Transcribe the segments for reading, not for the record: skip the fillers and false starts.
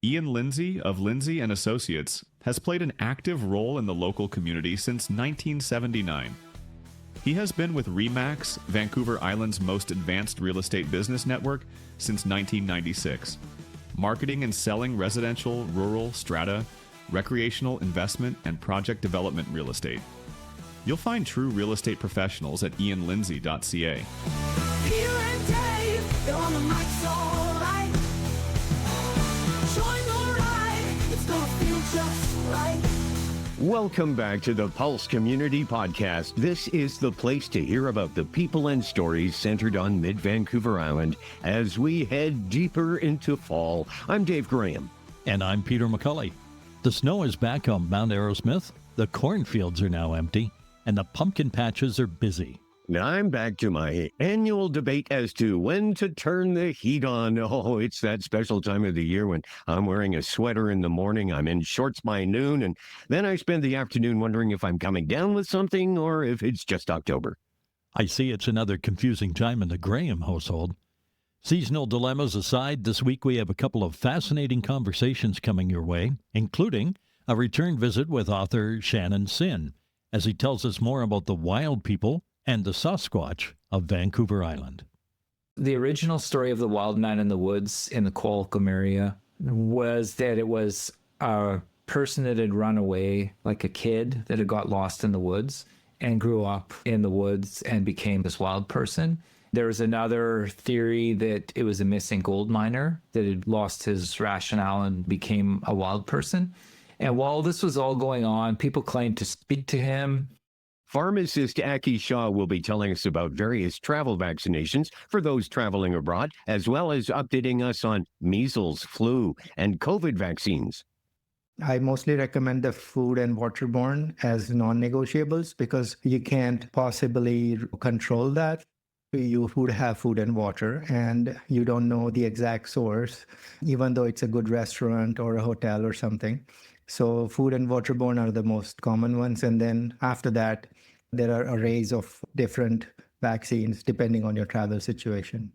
Ian Lindsay of Lindsay and Associates has played an active role in the local community since 1979. He has been with RE/MAX, Vancouver Island's most advanced real estate business network, since 1996, marketing and selling residential, rural, strata, recreational, investment, and project development real estate. You'll find true real estate professionals at ianlindsay.ca. Peter and Dave, they're on the mic, so right. Join the ride, it's gonna feel just right. Welcome back to the Pulse Community Podcast. This is the place to hear about the people and stories centered on Mid-Vancouver Island as we head deeper into fall. I'm Dave Graham. And I'm Peter McCulley. The snow is back on Mount Arrowsmith, the cornfields are now empty, and the pumpkin patches are busy. Now I'm back to my annual debate as to when to turn the heat on. Oh, it's that special time of the year when I'm wearing a sweater in the morning, I'm in shorts by noon, and then I spend the afternoon wondering if I'm coming down with something or if it's just October. I see it's another confusing time in the Graham household. Seasonal dilemmas aside, this week we have a couple of fascinating conversations coming your way, including a return visit with author Shanon Sinn, as he tells us more about the wild people and the Sasquatch of Vancouver Island. The original story of the wild man in the woods in the Qualicum area was that it was a person that had run away, like a kid that had got lost in the woods and grew up in the woods and became this wild person. There was another theory that it was a missing gold miner that had lost his rationale and became a wild person. And while this was all going on, people claimed to speak to him. Pharmacist Aki Shaw will be telling us about various travel vaccinations for those traveling abroad, as well as updating us on measles, flu, and COVID vaccines. I mostly recommend the food and waterborne as non-negotiables because you can't possibly control that. You would have food and water and you don't know the exact source, even though it's a good restaurant or a hotel or something. So food and waterborne are the most common ones. And then after that, there are arrays of different vaccines depending on your travel situation.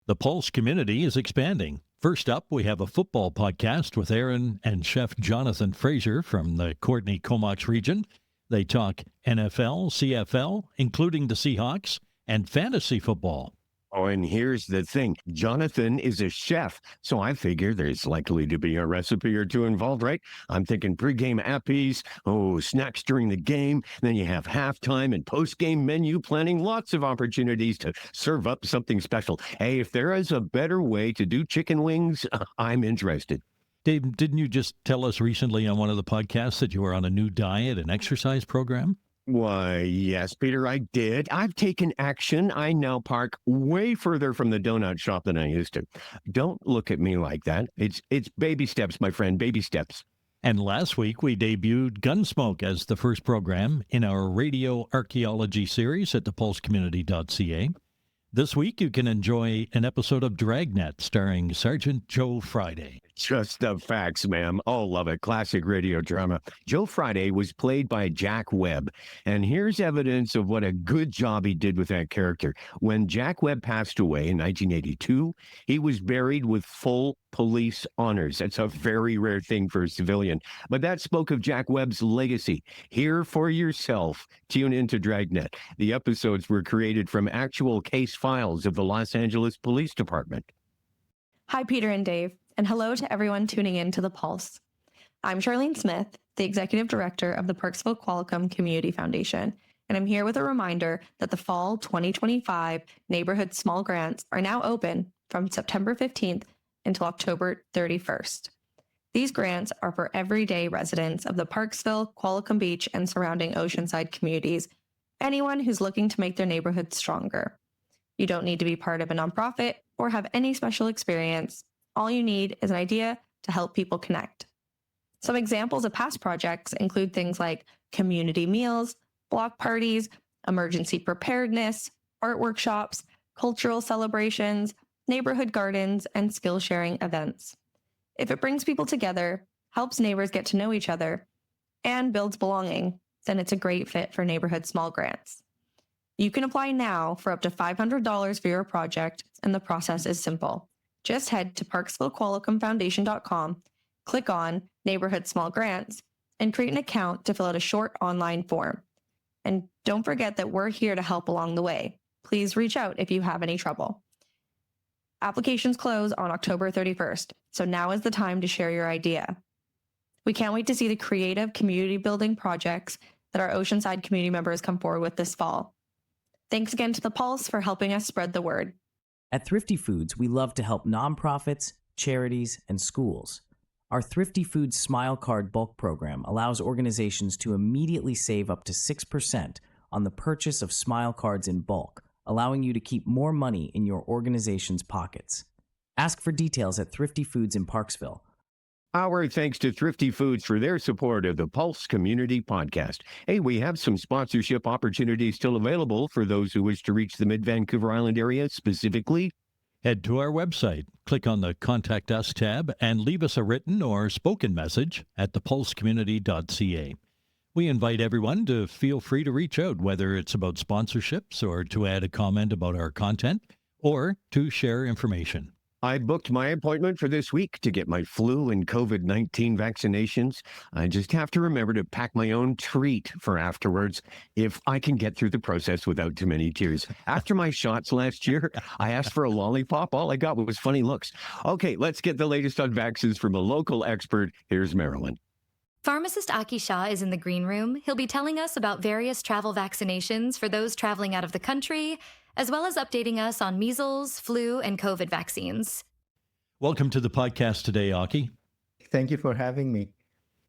The Pulse community is expanding. First up, we have a football podcast with Aaron and Chef Jonathan Fraser from the Courtenay-Comox region. They talk NFL, CFL, including the Seahawks, and fantasy football. Oh, and here's the thing. Jonathan is a chef, so I figure there's likely to be a recipe or two involved, right? I'm thinking pregame appies, snacks during the game, then you have halftime and postgame menu planning, lots of opportunities to serve up something special. Hey, if there is a better way to do chicken wings, I'm interested. Dave, didn't you just tell us recently on one of the podcasts that you were on a new diet and exercise program? Why, yes, Peter, I did. I've taken action. I now park way further from the donut shop than I used to. Don't look at me like that. It's baby steps, my friend, baby steps. And last week, we debuted Gunsmoke as the first program in our radio archaeology series at thepulsecommunity.ca. This week, you can enjoy an episode of Dragnet starring Sergeant Joe Friday. Just the facts, ma'am. Oh, love it. Classic radio drama. Joe Friday was played by Jack Webb. And here's evidence of what a good job he did with that character. When Jack Webb passed away in 1982, he was buried with full police honors. That's a very rare thing for a civilian. But that spoke of Jack Webb's legacy. Hear for yourself. Tune into Dragnet. The episodes were created from actual case files of the Los Angeles Police Department. Hi, Peter and Dave, and hello to everyone tuning in to The Pulse. I'm Charlene Smith, the Executive Director of the Parksville Qualicum Community Foundation, and I'm here with a reminder that the Fall 2025 Neighborhood Small Grants are now open from September 15th until October 31st. These grants are for everyday residents of the Parksville, Qualicum Beach, and surrounding oceanside communities, anyone who's looking to make their neighborhood stronger. You don't need to be part of a nonprofit or have any special experience. All you need is an idea to help people connect. Some examples of past projects include things like community meals, block parties, emergency preparedness, art workshops, cultural celebrations, neighborhood gardens, and skill-sharing events. If it brings people together, helps neighbors get to know each other, and builds belonging, then it's a great fit for neighborhood small grants. You can apply now for up to $500 for your project, and the process is simple. Just head to parksvillequalicumfoundation.com, click on Neighborhood Small Grants, and create an account to fill out a short online form. And don't forget that we're here to help along the way. Please reach out if you have any trouble. Applications close on October 31st, so now is the time to share your idea. We can't wait to see the creative community building projects that our Oceanside community members come forward with this fall. Thanks again to The Pulse for helping us spread the word. At Thrifty Foods, we love to help nonprofits, charities, and schools. Our Thrifty Foods Smile Card bulk program allows organizations to immediately save up to 6% on the purchase of Smile Cards in bulk, allowing you to keep more money in your organization's pockets. Ask for details at Thrifty Foods in Parksville. Our thanks to Thrifty Foods for their support of the Pulse Community Podcast. Hey, we have some sponsorship opportunities still available for those who wish to reach the Mid-Vancouver Island area specifically. Head to our website, click on the Contact Us tab, and leave us a written or spoken message at thepulsecommunity.ca. We invite everyone to feel free to reach out, whether it's about sponsorships or to add a comment about our content or to share information. I booked my appointment for this week to get my flu and COVID-19 vaccinations. I just have to remember to pack my own treat for afterwards if I can get through the process without too many tears. After my shots last year, I asked for a lollipop. All I got was funny looks. Okay, let's get the latest on vaccines from a local expert. Here's Marilyn. Pharmacist Aki Shaw is in the green room. He'll be telling us about various travel vaccinations for those traveling out of the country, as well as updating us on measles, flu, and COVID vaccines. Welcome to the podcast today, Aki. Thank you for having me.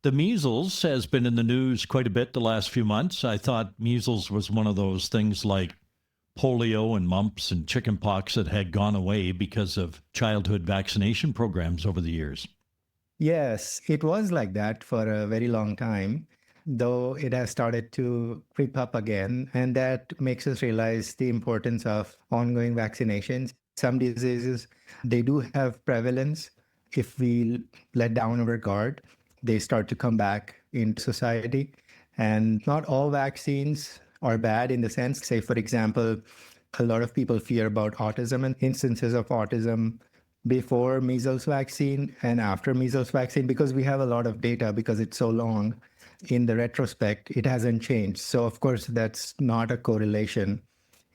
The measles has been in the news quite a bit the last few months. I thought measles was one of those things like polio and mumps and chickenpox that had gone away because of childhood vaccination programs over the years. Yes, it was like that for a very long time, though it has started to creep up again. And that makes us realize the importance of ongoing vaccinations. Some diseases, they do have prevalence. If we let down our guard, they start to come back into society. And not all vaccines are bad in the sense, say, for example, a lot of people fear about autism and instances of autism before measles vaccine and after measles vaccine, because we have a lot of data because it's so long. In the retrospect, it hasn't changed. So, of course, that's not a correlation.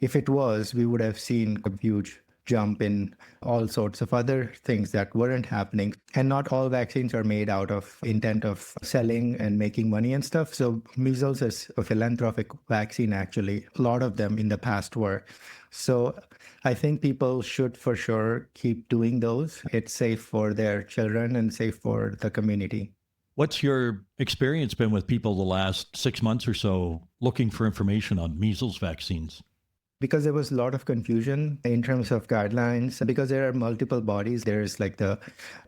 If it was, we would have seen a huge jump in all sorts of other things that weren't happening. And not all vaccines are made out of intent of selling and making money and stuff. So measles is a philanthropic vaccine, actually. A lot of them in the past were. So I think people should for sure keep doing those. It's safe for their children and safe for the community. What's your experience been with people the last 6 months or so looking for information on measles vaccines? Because there was a lot of confusion in terms of guidelines, because there are multiple bodies. There's like the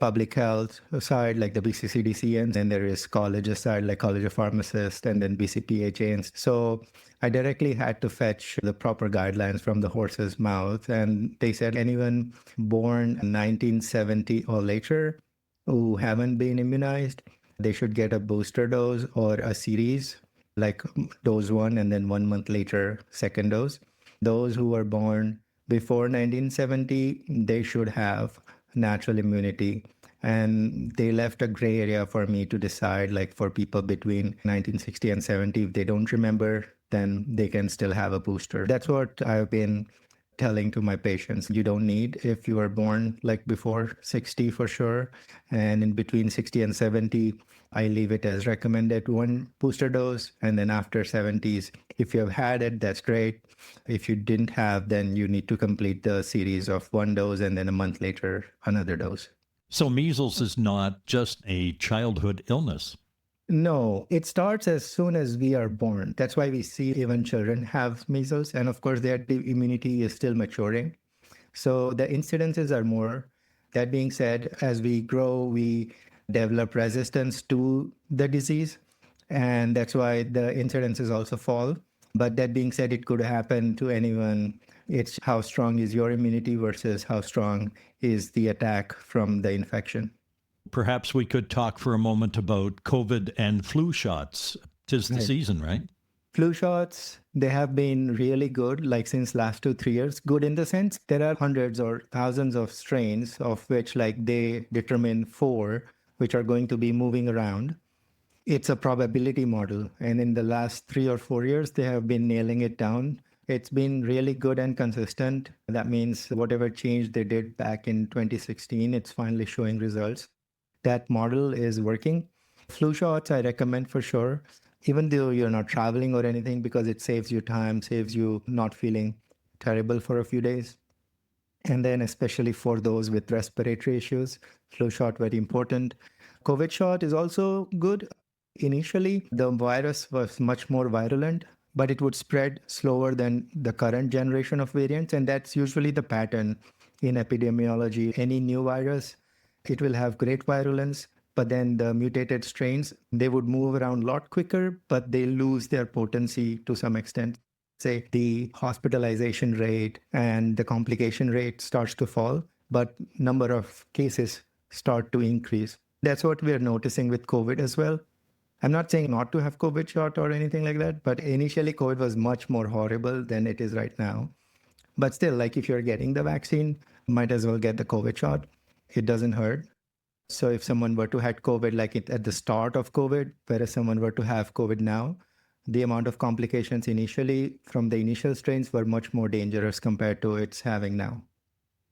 public health side, like the BCCDC, and then there is college side, like College of Pharmacists, and then BCPHA. And so I directly had to fetch the proper guidelines from the horse's mouth. And they said anyone born in 1970 or later who haven't been immunized, they should get a booster dose or a series, like dose 1 and then 1 month later, second dose. Those who were born before 1970, they should have natural immunity. And they left a gray area for me to decide, like for people between 1960 and 70, if they don't remember, then they can still have a booster. That's what I've been telling to my patients. You don't need if you were born like before 60 for sure. And in between 60 and 70, I leave it as recommended 1 booster dose. And then after 70s, if you have had it, that's great. If you didn't have, then you need to complete the series of 1 dose and then a month later, another dose. So measles is not just a childhood illness. No, it starts as soon as we are born. That's why we see even children have measles. And of course, their immunity is still maturing. So the incidences are more. That being said, as we grow, we develop resistance to the disease. And that's why the incidences also fall. But that being said, it could happen to anyone. It's how strong is your immunity versus how strong is the attack from the infection. Perhaps we could talk for a moment about COVID and flu shots. 'Tis the season, right? Flu shots, they have been really good, like since last 2, 3 years. Good in the sense there are hundreds or thousands of strains of which like they determine 4 which are going to be moving around. It's a probability model. And in the last 3 or 4 years, they have been nailing it down. It's been really good and consistent. That means whatever change they did back in 2016, it's finally showing results. That model is working. Flu shots, I recommend for sure, even though you're not traveling or anything, because it saves you time, saves you not feeling terrible for a few days. And then especially for those with respiratory issues, flu shot very important. COVID shot is also good. Initially, the virus was much more virulent, but it would spread slower than the current generation of variants. And that's usually the pattern in epidemiology. Any new virus, it will have great virulence, but then the mutated strains, they would move around a lot quicker, but they lose their potency to some extent. Say the hospitalization rate and the complication rate starts to fall, but number of cases start to increase. That's what we're noticing with COVID as well. I'm not saying not to have COVID shot or anything like that, but initially COVID was much more horrible than it is right now. But still, like if you're getting the vaccine, might as well get the COVID shot. It doesn't hurt. So if someone were to have COVID like at the start of COVID, whereas someone were to have COVID now, the amount of complications initially from the initial strains were much more dangerous compared to its having now.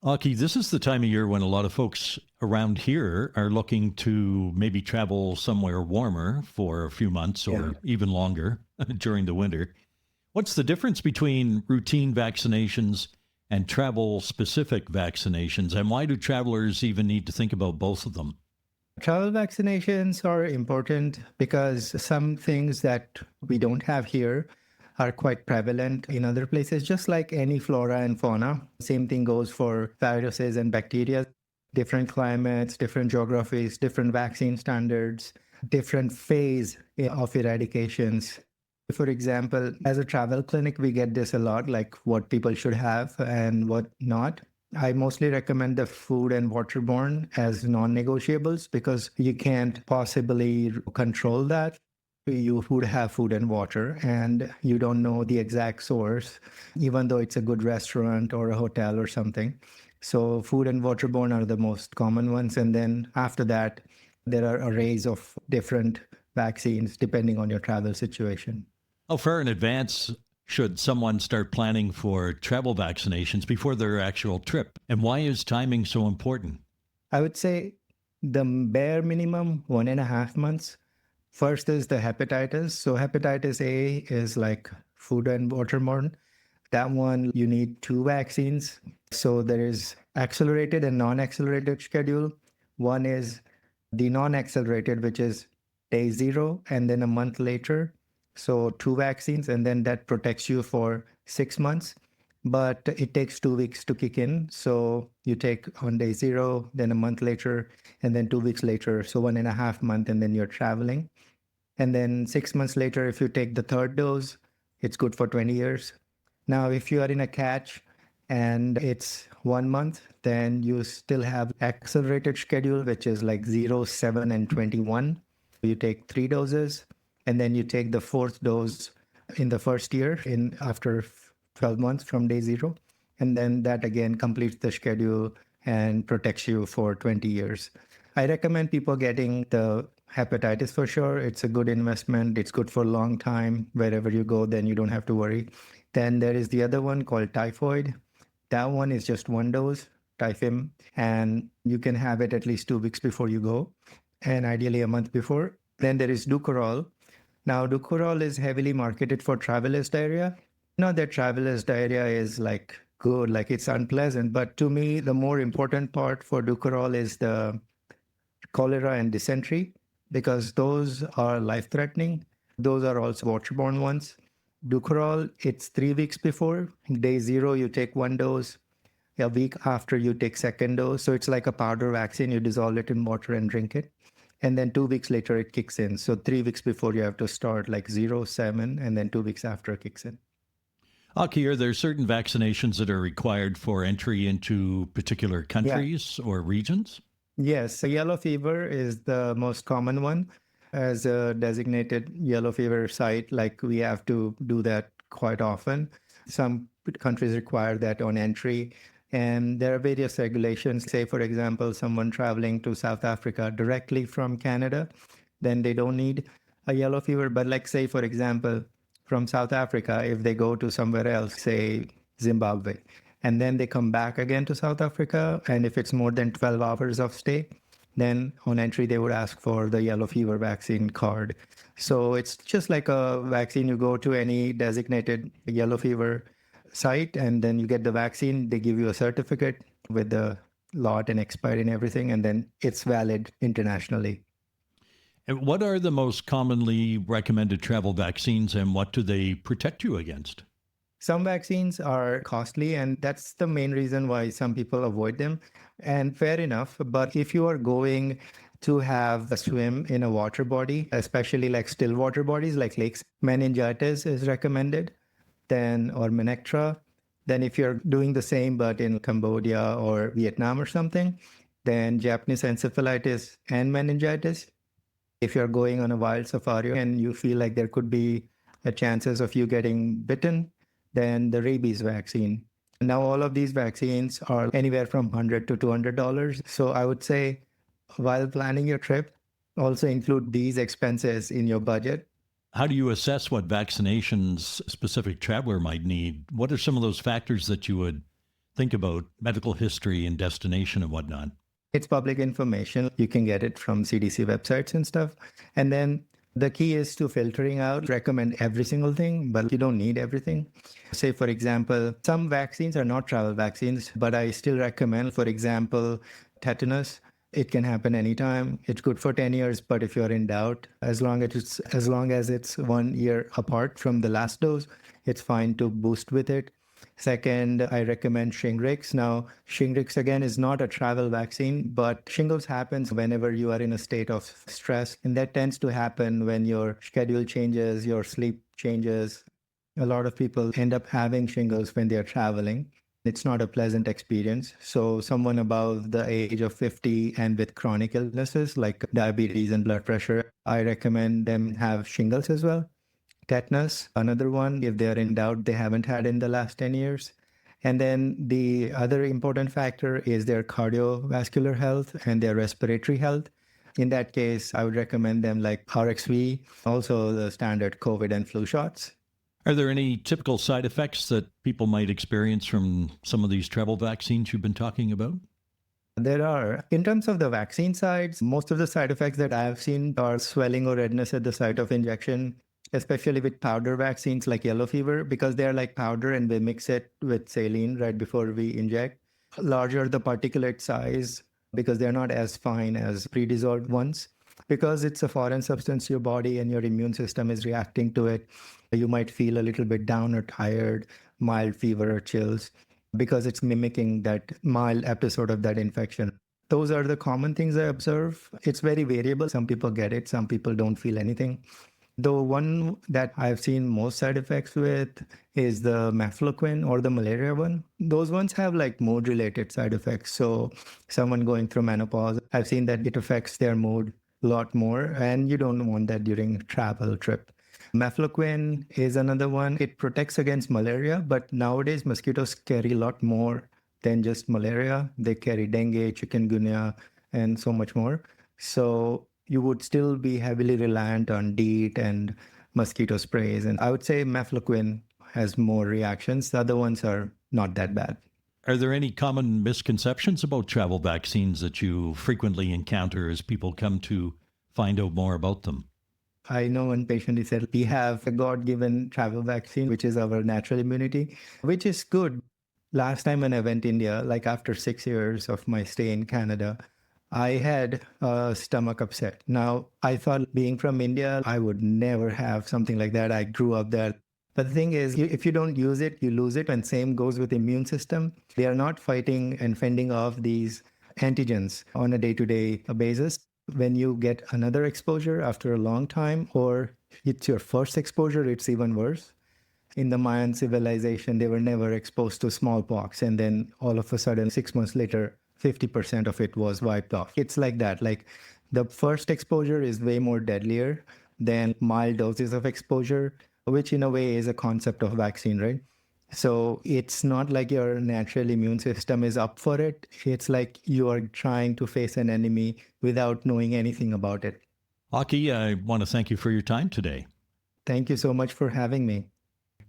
Aki, this is the time of year when a lot of folks around here are looking to maybe travel somewhere warmer for a few months or even longer during the winter. What's the difference between routine vaccinations and travel-specific vaccinations, and why do travelers even need to think about both of them? Travel vaccinations are important because some things that we don't have here are quite prevalent in other places, just like any flora and fauna. Same thing goes for viruses and bacteria. Different climates, different geographies, different vaccine standards, different phase of eradications. For example, as a travel clinic, we get this a lot, like what people should have and what not. I mostly recommend the food and waterborne as non-negotiables because you can't possibly control that. You would have food and water and you don't know the exact source, even though it's a good restaurant or a hotel or something. So food and waterborne are the most common ones. And then after that, there are arrays of different vaccines depending on your travel situation. How far in advance should someone start planning for travel vaccinations before their actual trip? And why is timing so important? I would say the bare minimum 1.5 months. First is the hepatitis. So hepatitis A is like food and waterborne. That one, you need 2 vaccines. So there is accelerated and non-accelerated schedule. One is the non-accelerated, which is day 0 and then a month later. So 2 vaccines, and then that protects you for 6 months. But it takes 2 weeks to kick in. So you take on day 0, then a month later, and then 2 weeks later. So 1.5 months, and then you're traveling. And then 6 months later, if you take the 3rd dose, it's good for 20 years. Now, if you are in a catch and it's 1 month, then you still have accelerated schedule, which is like 0, 7, and 21. You take 3 doses. And then you take the 4th dose in the first year after 12 months from day 0. And then that again completes the schedule and protects you for 20 years. I recommend people getting the hepatitis for sure. It's a good investment. It's good for a long time. Wherever you go, then you don't have to worry. Then there is the other one called typhoid. That one is just 1 dose, typhim, and you can have it at least 2 weeks before you go, and ideally a month before. Then there is Dukoral. Now, Dukoral is heavily marketed for traveler's diarrhea. Not that traveler's diarrhea is like good, like it's unpleasant, but to me, the more important part for Dukoral is the cholera and dysentery, because those are life-threatening. Those are also waterborne ones. Dukoral, it's 3 weeks before. Day 0, you take 1 dose. A week after, you take 2nd dose. So it's like a powder vaccine. You dissolve it in water and drink it. And then 2 weeks later, it kicks in. So 3 weeks before, you have to start like 0, 7, and then 2 weeks after it kicks in. Aki, are there certain vaccinations that are required for entry into particular countries or regions? Yes, so yellow fever is the most common one. as a designated yellow fever site. Like we have to do that quite often. Some countries require that on entry. And there are various regulations. Say, for example, someone traveling to South Africa directly from Canada, then they don't need a yellow fever. But like, say, for example, from South Africa, if they go to somewhere else, say Zimbabwe, and then they come back again to South Africa, and if it's more than 12 hours of stay, then on entry, they would ask for the yellow fever vaccine card. So it's just like a vaccine. You go to any designated yellow fever site, and then you get the vaccine. They give you a certificate with the lot and expiry and everything, and then it's valid internationally. And what are the most commonly recommended travel vaccines, and what do they protect you against? Some vaccines are costly, and that's the main reason why some people avoid them. And fair enough. But if you are going to have a swim in a water body, especially like still water bodies like lakes, meningitis is recommended, then or Menectra. Then if you're doing the same but in Cambodia or Vietnam or something, then Japanese encephalitis and meningitis. If you're going on a wild safari and you feel like there could be a chances of you getting bitten, then the rabies vaccine. Now, all of these vaccines are anywhere from $100 to $200. So I would say while planning your trip, also include these expenses in your budget. How do you assess what vaccinations a specific traveler might need? What are some of those factors that you would think about, medical history and destination and whatnot? It's public information. You can get it from CDC websites and stuff. And then the key is to filtering out, recommend every single thing, but you don't need everything. Say, for example, some vaccines are not travel vaccines, but I still recommend, for example, tetanus. It can happen anytime. It's good for 10 years, but if you're in doubt, as long as it's 1 year apart from the last dose, it's fine to boost with it. Second, I recommend Shingrix. Now, Shingrix, again, is not a travel vaccine, but shingles happens whenever you are in a state of stress. And that tends to happen when your schedule changes, your sleep changes. A lot of people end up having shingles when they are traveling. It's not a pleasant experience. So someone above the age of 50 and with chronic illnesses like diabetes and blood pressure, I recommend them have shingles as well. Tetanus, another one, if they're in doubt, they haven't had in the last 10 years. And then the other important factor is their cardiovascular health and their respiratory health. In that case, I would recommend them like RXV, also the standard COVID and flu shots. Are there any typical side effects that people might experience from some of these travel vaccines you've been talking about? There are. In terms of the vaccine sides, most of the side effects that I have seen are swelling or redness at the site of injection, especially with powder vaccines like yellow fever, because they're like powder and we mix it with saline right before we inject. Larger the particulate size, because they're not as fine as pre-dissolved ones. Because it's a foreign substance to your body and your immune system is reacting to it, you might feel a little bit down or tired, mild fever or chills, because it's mimicking that mild episode of that infection. Those are the common things I observe. It's very variable. Some people get it, some people don't feel anything. The one that I've seen most side effects with is the mefloquine or the malaria one. Those ones have like mood related side effects. So someone going through menopause, I've seen that it affects their mood a lot more, and you don't want that during travel trip. Mefloquine is another one. It protects against malaria, but nowadays mosquitoes carry a lot more than just malaria. They carry dengue, chikungunya, and so much more. So you would still be heavily reliant on DEET and mosquito sprays. And I would say mefloquine has more reactions. The other ones are not that bad. Are there any common misconceptions about travel vaccines that you frequently encounter as people come to find out more about them? I know one patient, he said, we have a God-given travel vaccine, which is our natural immunity, which is good. Last time when I went to India, like after 6 years of my stay in Canada, I had a stomach upset. Now, I thought being from India, I would never have something like that. I grew up there. But the thing is, if you don't use it, you lose it. And same goes with the immune system. They are not fighting and fending off these antigens on a day-to-day basis. When you get another exposure after a long time, or it's your first exposure, it's even worse. In the Mayan civilization, they were never exposed to smallpox. And then all of a sudden, 6 months later, 50% of it was wiped off. It's like that. Like The first exposure is way more deadlier than mild doses of exposure, which in a way is a concept of vaccine, right? So it's not like your natural immune system is up for it. It's like you are trying to face an enemy without knowing anything about it. Aki, I want to thank you for your time today. Thank you so much for having me.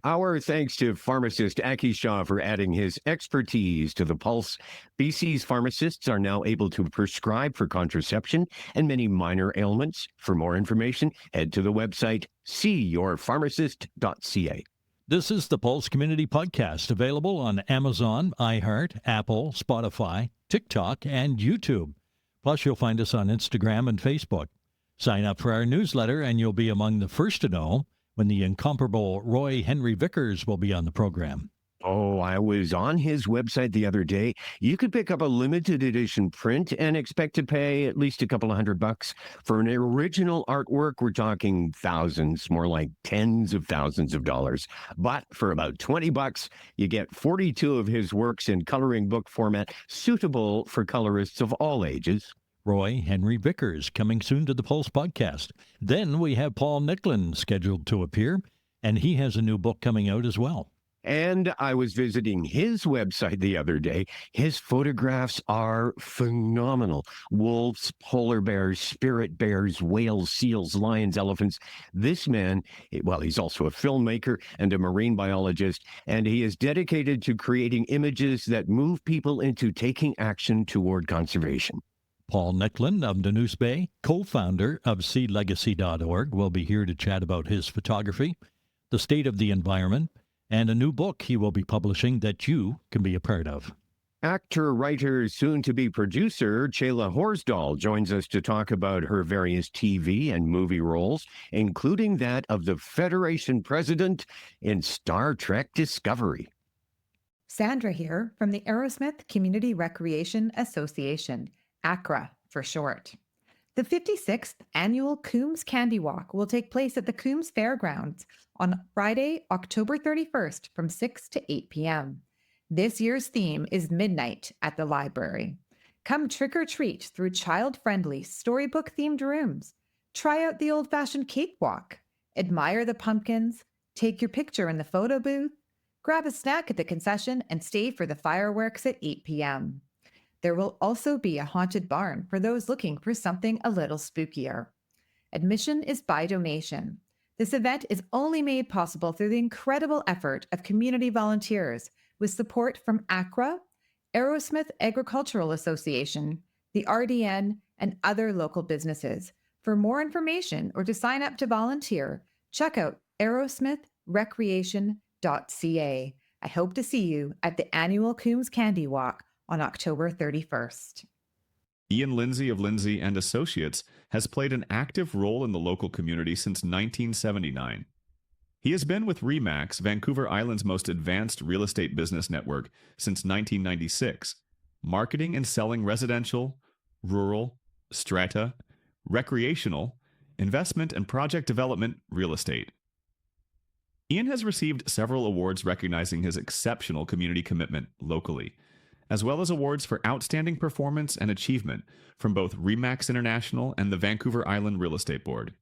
Our thanks to Pharmacist Aki Shaw for adding his expertise to the pulse. BC's pharmacists are now able to prescribe for contraception and many minor ailments. For more information, head to the website seeyourpharmacist.ca. This is the Pulse Community Podcast, available on Amazon, iHeart, Apple, Spotify, TikTok, and YouTube. Plus, you'll find us on Instagram and Facebook. Sign up for our newsletter, and you'll be among the first to know when the incomparable Roy Henry Vickers will be on the program. Oh, I was on his website the other day. You could pick up a limited edition print and expect to pay at least a couple of $100 for an original artwork. We're talking thousands, more like tens of thousands of dollars. But for about $20, you get 42 of his works in coloring book format, suitable for colorists of all ages. Roy Henry Vickers, coming soon to the Pulse Podcast. Then we have Paul Nicklin scheduled to appear, and he has a new book coming out as well. And I was visiting his website the other day. His photographs are phenomenal. Wolves, polar bears, spirit bears, whales, seals, lions, elephants. This man, well, he's also a filmmaker and a marine biologist, and he is dedicated to creating images that move people into taking action toward conservation. Paul Nicklin of Danus Bay, co-founder of seedlegacy.org, will be here to chat about his photography, the state of the environment, and a new book he will be publishing that you can be a part of. Actor, writer, soon-to-be producer Chela Horsdal joins us to talk about her various TV and movie roles, including that of the Federation president in Star Trek Discovery. Sandra here from the Aerosmith Community Recreation Association, ACRA for short. The 56th annual Coombs Candy Walk will take place at the Coombs Fairgrounds on Friday, October 31st from 6 to 8 p.m. This year's theme is Midnight at the Library. Come trick or treat through child-friendly storybook-themed rooms. Try out the old-fashioned cakewalk. Admire the pumpkins. Take your picture in the photo booth. Grab a snack at the concession and stay for the fireworks at 8 p.m. There will also be a haunted barn for those looking for something a little spookier. Admission is by donation. This event is only made possible through the incredible effort of community volunteers with support from ACRA, Aerosmith Agricultural Association, the RDN, and other local businesses. For more information or to sign up to volunteer, check out aerosmithrecreation.ca. I hope to see you at the annual Coombs Candy Walk on October 31st. Ian Lindsay of Lindsay and Associates has played an active role in the local community since 1979. He has been with RE/MAX, Vancouver Island's most advanced real estate business network, since 1996, marketing and selling residential, rural, strata, recreational, investment and project development real estate. Ian has received several awards recognizing his exceptional community commitment locally, as well as awards for outstanding performance and achievement from both RE/MAX International and the Vancouver Island Real Estate Board.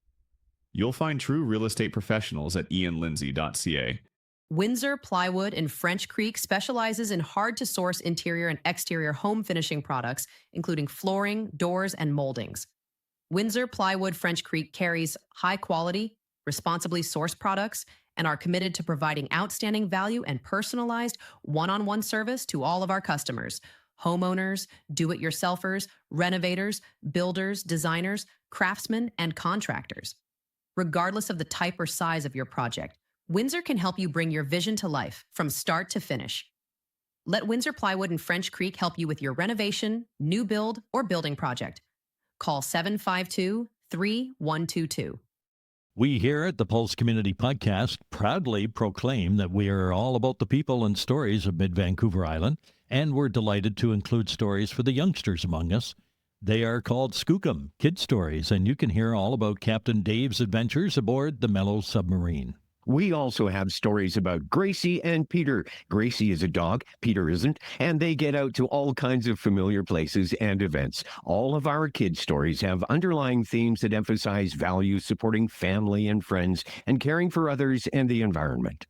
You'll find true real estate professionals at ianlindsay.ca. Windsor Plywood in French Creek specializes in hard-to-source interior and exterior home finishing products, including flooring, doors, and moldings. Windsor Plywood French Creek carries high-quality, responsibly sourced products and are committed to providing outstanding value and personalized one-on-one service to all of our customers: homeowners, do-it-yourselfers, renovators, builders, designers, craftsmen, and contractors. Regardless of the type or size of your project, Windsor can help you bring your vision to life from start to finish. Let Windsor Plywood in French Creek help you with your renovation, new build, or building project. Call 752-3122. We here at the Pulse Community Podcast proudly proclaim that we are all about the people and stories of Mid-Vancouver Island, and we're delighted to include stories for the youngsters among us. They are called Skookum Kid Stories, and you can hear all about Captain Dave's adventures aboard the Mellow Submarine. We also have stories about Gracie and Peter. Gracie is a dog, Peter isn't, and they get out to all kinds of familiar places and events. All of our kids' stories have underlying themes that emphasize values supporting family and friends and caring for others and the environment.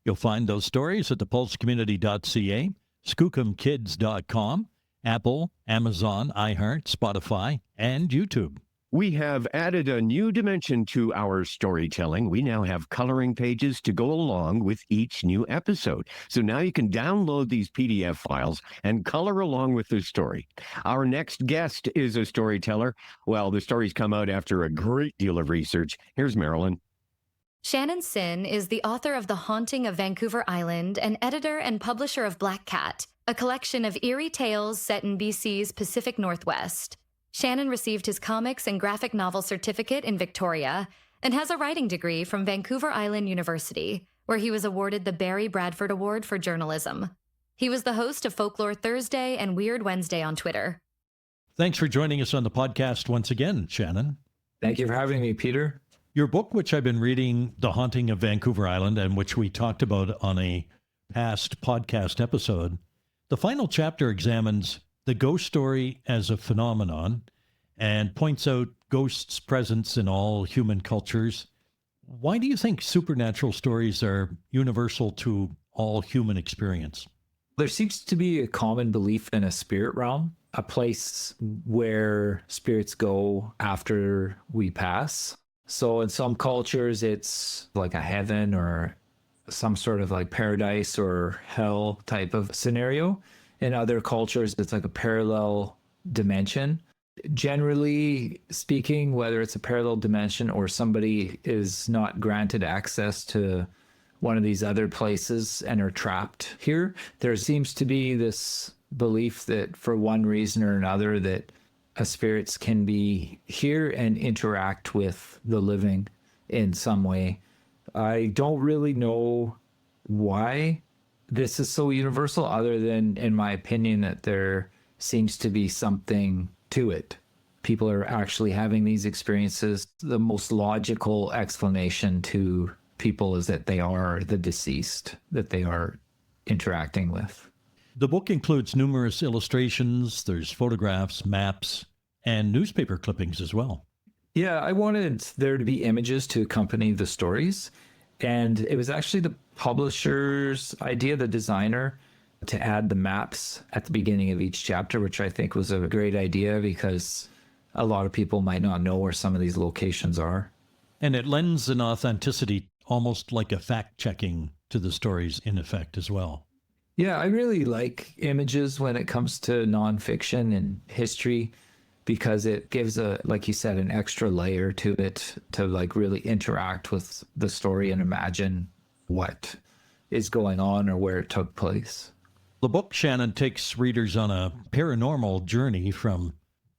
You'll find those stories at thepulsecommunity.ca, skookumkids.com, Apple, Amazon, iHeart, Spotify, and YouTube. We have added a new dimension to our storytelling. We now have coloring pages to go along with each new episode. So now you can download these PDF files and color along with the story. Our next guest is a storyteller. Well, the stories come out after a great deal of research. Here's Marilyn. Shanon Sinn is the author of The Haunting of Vancouver Island and editor and publisher of Black Cat, a collection of eerie tales set in BC's Pacific Northwest. Shanon received his comics and graphic novel certificate in Victoria and has a writing degree from Vancouver Island University, where he was awarded the Barry Bradford Award for Journalism. He was the host of Folklore Thursday and Weird Wednesday on Twitter. Thanks for joining us on the podcast once again, Shanon. Thank you for having me, Peter. Your book, which I've been reading, The Haunting of Vancouver Island, and which we talked about on a past podcast episode, the final chapter examines the ghost story as a phenomenon and points out ghosts' presence in all human cultures. Why do you think supernatural stories are universal to all human experience? There seems to be a common belief in a spirit realm, a place where spirits go after we pass. So in some cultures, it's like a heaven or some sort of like paradise or hell type of scenario. In other cultures, it's like a parallel dimension. Generally speaking, whether it's a parallel dimension or somebody is not granted access to one of these other places and are trapped here, there seems to be this belief that for one reason or another that spirits can be here and interact with the living in some way. I don't really know why this is so universal, other than, in my opinion, that there seems to be something to it. People are actually having these experiences. The most logical explanation to people is that they are the deceased, that they are interacting with. The book includes numerous illustrations, there's photographs, maps, and newspaper clippings as well. Yeah, I wanted there to be images to accompany the stories. And it was actually the publisher's idea, the designer, to add the maps at the beginning of each chapter, which I think was a great idea because a lot of people might not know where some of these locations are. And it lends an authenticity, almost like a fact-checking to the stories in effect as well. Yeah, I really like images when it comes to nonfiction and history because it gives like you said, an extra layer to it to like really interact with the story and imagine what is going on or where it took place. The book, Shanon, takes readers on a paranormal journey from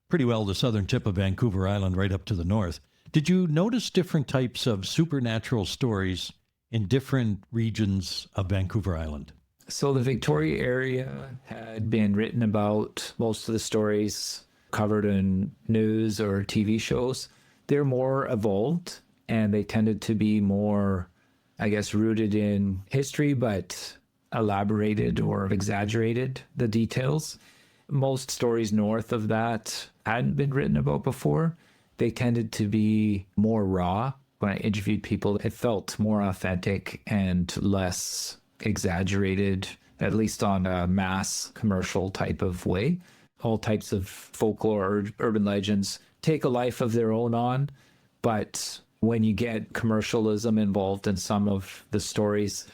pretty well the southern tip of Vancouver Island right up to the north. Did you notice different types of supernatural stories in different regions of Vancouver Island? So the Victoria area had been written about. Most of the stories covered in news or TV shows. They're more evolved and they tended to be more, I guess, rooted in history, but elaborated or exaggerated the details. Most stories north of that hadn't been written about before. They tended to be more raw. When I interviewed people, it felt more authentic and less exaggerated, at least on a mass commercial type of way. All types of folklore or urban legends take a life of their own on, but when you get commercialism involved in some of the stories,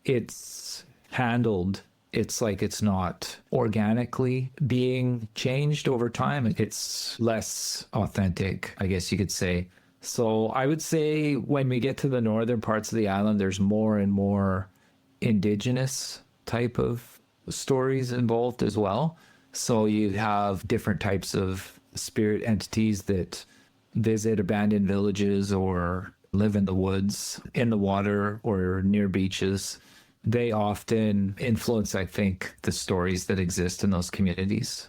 it's handled. It's like it's not organically being changed over time. It's less authentic, I guess you could say. So I would say when we get to the northern parts of the island, there's more and more Indigenous type of stories involved as well. So you have different types of spirit entities that visit abandoned villages or live in the woods, in the water, or near beaches. They often influence, I think, the stories that exist in those communities.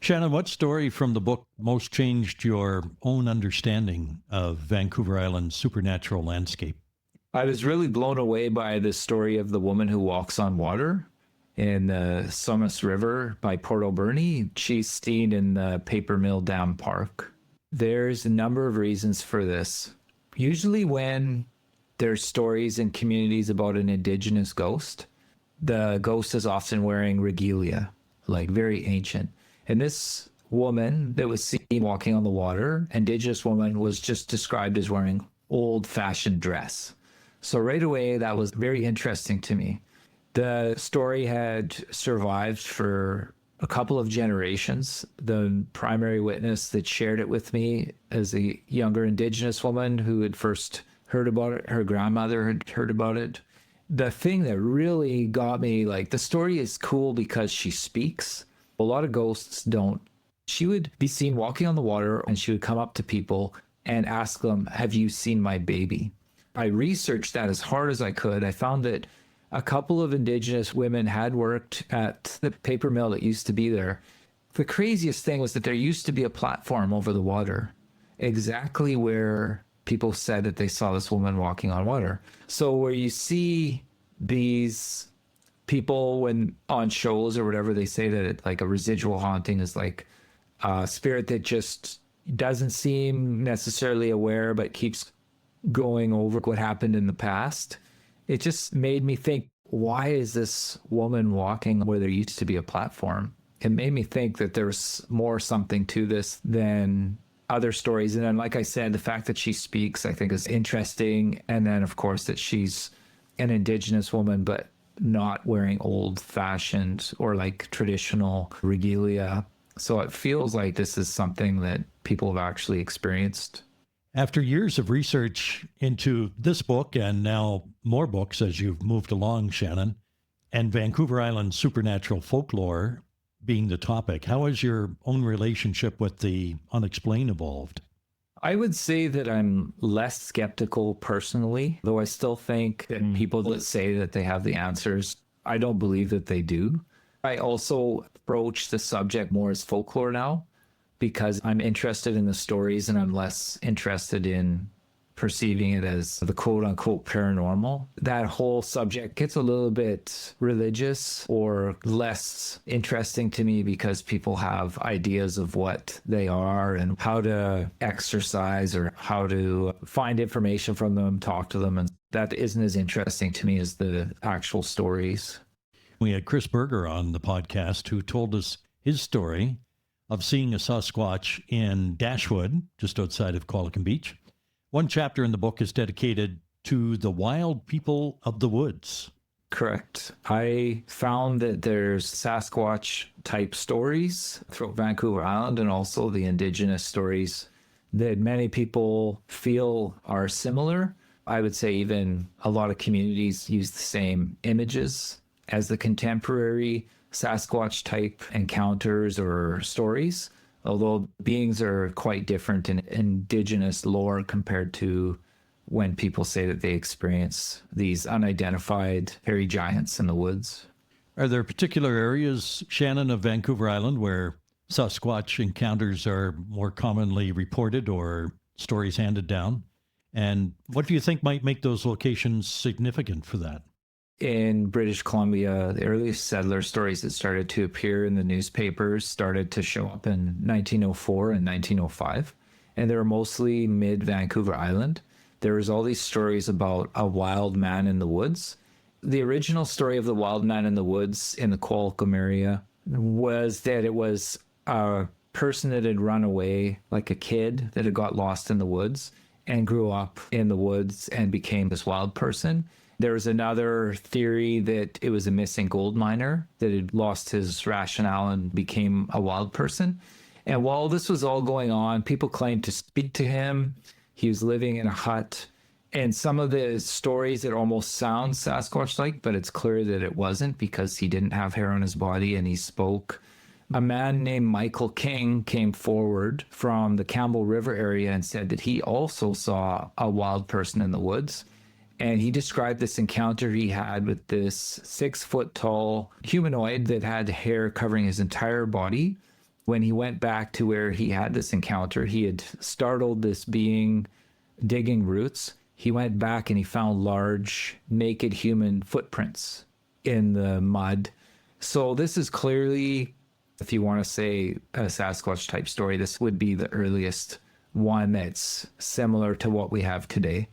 Shanon, what story from the book most changed your own understanding of Vancouver Island's supernatural landscape? I was really blown away by the story of the woman who walks on water in the Somass River by Port Alberni. She's seen in the Paper Mill Dam Park. There's a number of reasons for this. Usually when there's stories in communities about an Indigenous ghost, the ghost is often wearing regalia, like very ancient. And this woman that was seen walking on the water, Indigenous woman, was just described as wearing old-fashioned dress. So right away, that was very interesting to me. The story had survived for a couple of generations. The primary witness that shared it with me is a younger Indigenous woman who had first heard about it. Her grandmother had heard about it. The thing that really got me, like, the story is cool because she speaks. A lot of ghosts don't. She would be seen walking on the water and she would come up to people and ask them, "Have you seen my baby?" I researched that as hard as I could. I found that a couple of Indigenous women had worked at the paper mill that used to be there. The craziest thing was that there used to be a platform over the water, exactly where people said that they saw this woman walking on water. So where you see these people when on shows or whatever, they say that like a residual haunting is like a spirit that just doesn't seem necessarily aware, but keeps going over what happened in the past. It just made me think, why is this woman walking where there used to be a platform? It made me think that there's more something to this than other stories. And then, like I said, the fact that she speaks, I think, is interesting. And then, of course, that she's an Indigenous woman, but not wearing old-fashioned or like traditional regalia. So it feels like this is something that people have actually experienced. After years of research into this book and now more books as you've moved along, Shanon, and Vancouver Island supernatural folklore being the topic, how has your own relationship with the unexplained evolved? I would say that I'm less skeptical personally, though I still think that people that say that they have the answers, I don't believe that they do. I also approach the subject more as folklore now, because I'm interested in the stories and I'm less interested in perceiving it as the quote unquote paranormal. That whole subject gets a little bit religious or less interesting to me because people have ideas of what they are and how to exercise or how to find information from them, talk to them. And that isn't as interesting to me as the actual stories. We had Chris Berger on the podcast who told us his story of seeing a Sasquatch in Dashwood, just outside of Qualicum Beach. One chapter in the book is dedicated to the wild people of the woods. Correct. I found that there's Sasquatch type stories throughout Vancouver Island and also the Indigenous stories that many people feel are similar. I would say even a lot of communities use the same images as the contemporary Sasquatch type encounters or stories, although beings are quite different in Indigenous lore compared to when people say that they experience these unidentified hairy giants in the woods. Are there particular areas, Shanon, of Vancouver Island where Sasquatch encounters are more commonly reported or stories handed down? And what do you think might make those locations significant for that? In British Columbia, the earliest settler stories that started to appear in the newspapers started to show up in 1904 and 1905, and they were mostly mid-Vancouver Island. There was all these stories about a wild man in the woods. The original story of the wild man in the woods in the Qualicum area was that it was a person that had run away, like a kid that had got lost in the woods and grew up in the woods and became this wild person. There was another theory that it was a missing gold miner that had lost his rationale and became a wild person. And while this was all going on, people claimed to speak to him. He was living in a hut. And some of the stories, it almost sounds Sasquatch-like, but it's clear that it wasn't because he didn't have hair on his body and he spoke. A man named Michael King came forward from the Campbell River area and said that he also saw a wild person in the woods. And he described this encounter he had with this 6-foot-tall humanoid that had hair covering his entire body. When he went back to where he had this encounter, he had startled this being digging roots, he went back and he found large naked human footprints in the mud. So this is clearly, if you want to say a Sasquatch type story, this would be the earliest one that's similar to what we have today.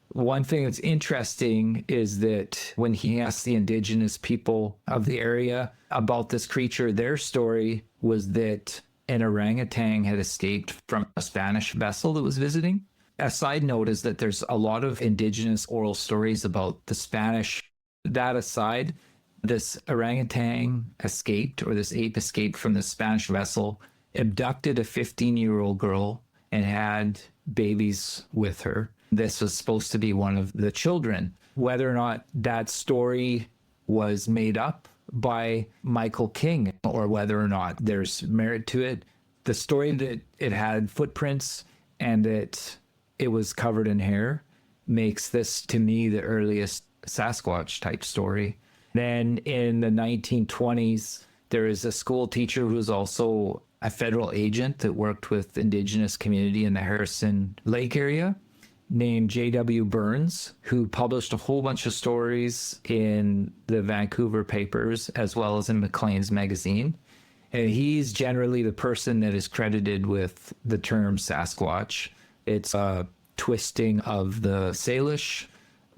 One thing that's interesting is that when he asked the Indigenous people of the area about this creature, their story was that an orangutan had escaped from a Spanish vessel that was visiting. A side note is that there's a lot of Indigenous oral stories about the Spanish. That aside, this orangutan escaped, or this ape escaped from the Spanish vessel, abducted a 15-year-old girl, and had babies with her. This was supposed to be one of the children. Whether or not that story was made up by Michael King, or whether or not there's merit to it, the story that it had footprints and that it was covered in hair makes this, to me, the earliest Sasquatch type story. Then in the 1920s, there is a school teacher who was also a federal agent that worked with Indigenous community in the Harrison Lake area, named J.W. Burns, who published a whole bunch of stories in the Vancouver papers as well as in Maclean's magazine. And he's generally the person that is credited with the term Sasquatch. It's a twisting of the Salish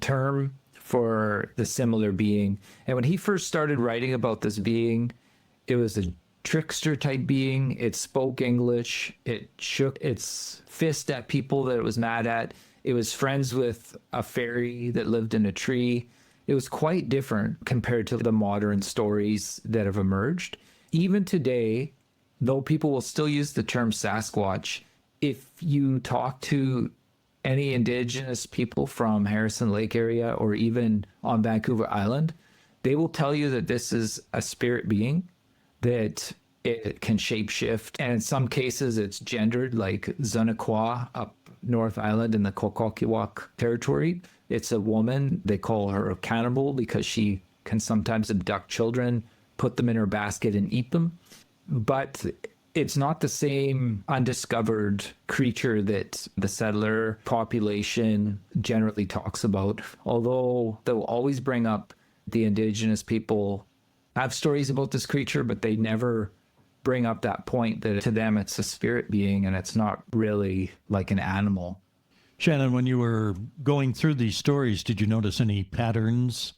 term for the similar being. And when he first started writing about this being, it was a trickster type being. It spoke English. It shook its fist at people that it was mad at. It was friends with a fairy that lived in a tree. It was quite different compared to the modern stories that have emerged. Even today, though people will still use the term Sasquatch, if you talk to any Indigenous people from Harrison Lake area or even on Vancouver Island, they will tell you that this is a spirit being, that it can shapeshift. And in some cases, it's gendered, like Zunaqua up North Island in the Kwakwaka'wakw territory. It's a woman. They call her a cannibal because she can sometimes abduct children, put them in her basket and eat them. But it's not the same undiscovered creature that the settler population generally talks about, although they'll always bring up the Indigenous people have stories about this creature, but they never bring up that point that to them it's a spirit being and it's not really like an animal. Shanon, when you were going through these stories, did you notice any patterns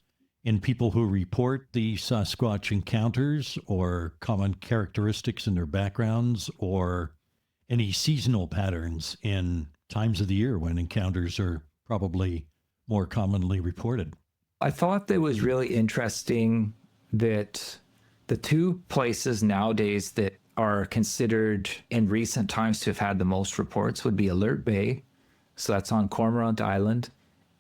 in people who report the Sasquatch encounters, or common characteristics in their backgrounds, or any seasonal patterns in times of the year when encounters are probably more commonly reported? I thought that was really interesting that the two places nowadays that are considered in recent times to have had the most reports would be Alert Bay, so that's on Cormorant Island,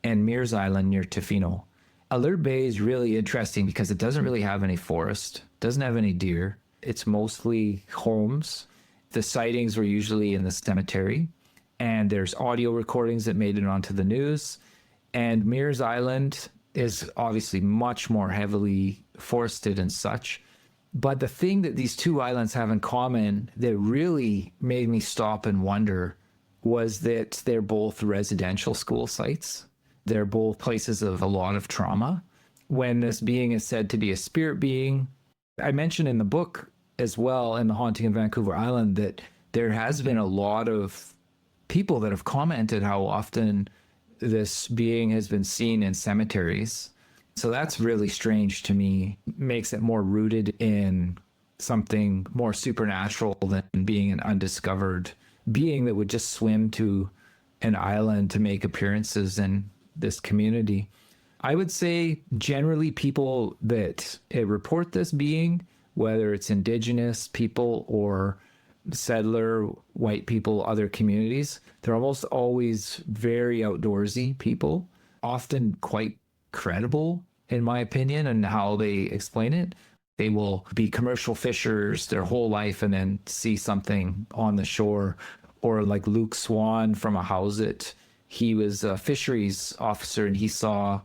and Meares Island near Tofino. Alert Bay is really interesting because it doesn't really have any forest, doesn't have any deer. It's mostly homes. The sightings were usually in the cemetery, and there's audio recordings that made it onto the news. And Meares Island is obviously much more heavily forested and such. But the thing that these two islands have in common that really made me stop and wonder was that they're both residential school sites. They're both places of a lot of trauma. When this being is said to be a spirit being, I mentioned in the book as well, in The Haunting of Vancouver Island, that there has been a lot of people that have commented how often this being has been seen in cemeteries. So that's really strange to me. Makes it more rooted in something more supernatural than being an undiscovered being that would just swim to an island to make appearances in this community. I would say generally people that report this being, whether it's Indigenous people or settler, white people, other communities, they're almost always very outdoorsy people, often quite credible, in my opinion, and how they explain it. They will be commercial fishers their whole life and then see something on the shore. Or like Luke Swan from a Howsett, he was a fisheries officer and he saw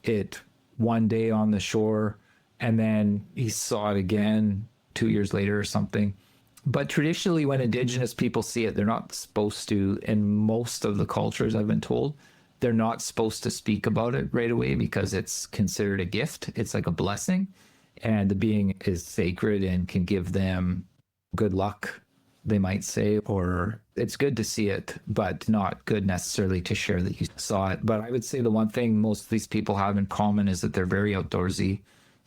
it one day on the shore and then he saw it again 2 years later or something. But traditionally when Indigenous people see it, they're not supposed to, in most of the cultures I've been told, they're not supposed to speak about it right away because it's considered a gift. It's like a blessing. And the being is sacred and can give them good luck, they might say, or it's good to see it, but not good necessarily to share that you saw it. But I would say the one thing most of these people have in common is that they're very outdoorsy.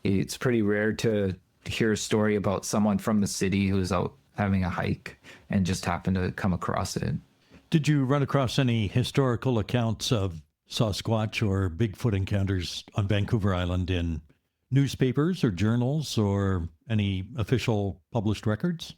It's pretty rare to hear a story about someone from the city who's out having a hike and just happened to come across it. Did you run across any historical accounts of Sasquatch or Bigfoot encounters on Vancouver Island in newspapers or journals or any official published records?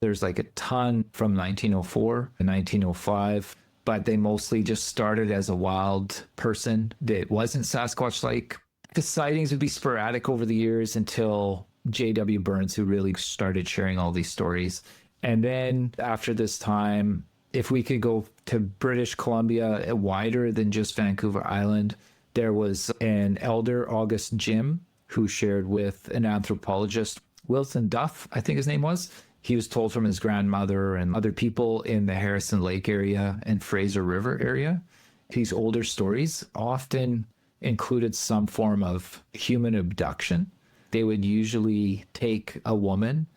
There's like a ton from 1904 and 1905, but they mostly just started as a wild person that wasn't Sasquatch-like. The sightings would be sporadic over the years until J.W. Burns, who really started sharing all these stories. And then after this time, if we could go to British Columbia, wider than just Vancouver Island, there was an elder, August Jim, who shared with an anthropologist, Wilson Duff, I think his name was. He was told from his grandmother and other people in the Harrison Lake area and Fraser River area. These older stories often included some form of human abduction. They would usually take a woman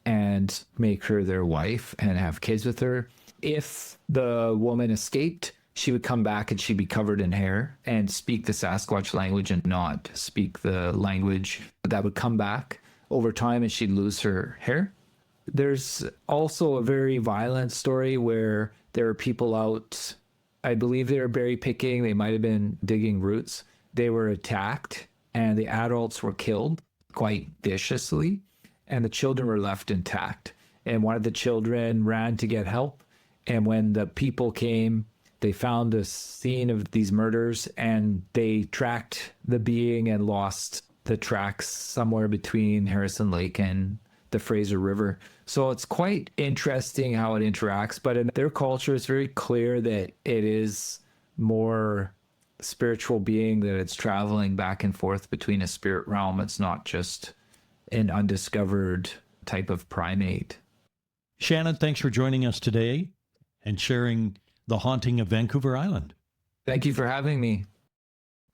and make her their wife and have kids with her. If the woman escaped, she would come back and she'd be covered in hair and speak the Sasquatch language and not speak the language that would come back over time, and she'd lose her hair. There's also a very violent story where there are people out, I believe they were berry picking, they might have been digging roots. They were attacked and the adults were killed quite viciously, and the children were left intact. And one of the children ran to get help. And when the people came, they found the scene of these murders and they tracked the being and lost the tracks somewhere between Harrison Lake and the Fraser River. So it's quite interesting how it interacts, but in their culture, it's very clear that it is more spiritual being, that it's traveling back and forth between a spirit realm. It's not just an undiscovered type of primate. Shanon, thanks for joining us today and sharing the haunting of Vancouver Island. Thank you for having me.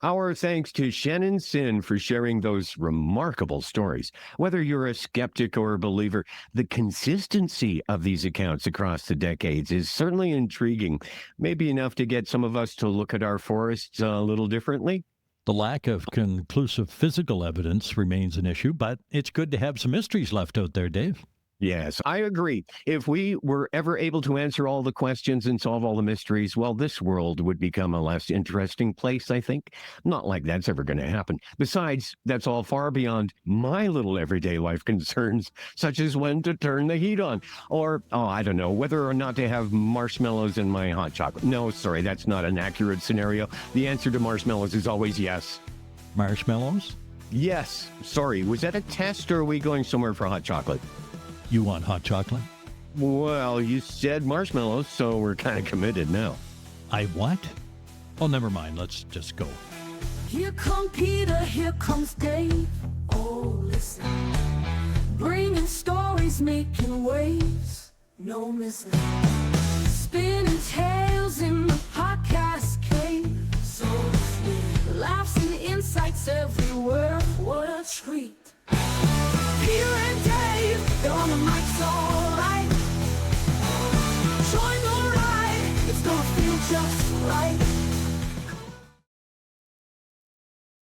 Our thanks to Shanon Sinn for sharing those remarkable stories. Whether you're a skeptic or a believer, the consistency of these accounts across the decades is certainly intriguing, maybe enough to get some of us to look at our forests a little differently. The lack of conclusive physical evidence remains an issue, but it's good to have some mysteries left out there, Dave. Yes, I agree. If we were ever able to answer all the questions and solve all the mysteries, well, this world would become a less interesting place, I think. Not like that's ever going to happen. Besides, that's all far beyond my little everyday life concerns, such as when to turn the heat on, or, I don't know, whether or not to have marshmallows in my hot chocolate. No, sorry, that's not an accurate scenario. The answer to marshmallows is always yes. Marshmallows? Yes. Sorry, was that a test, or are we going somewhere for hot chocolate? You want hot chocolate? Well, you said marshmallows, so we're kind of committed now. I what? Oh, never mind. Let's just go. Here come Peter, here comes Dave. Oh, listen. Bringing stories, making waves. No missing. Spinning tales in the podcast cave. So sweet. Laughs and insights everywhere.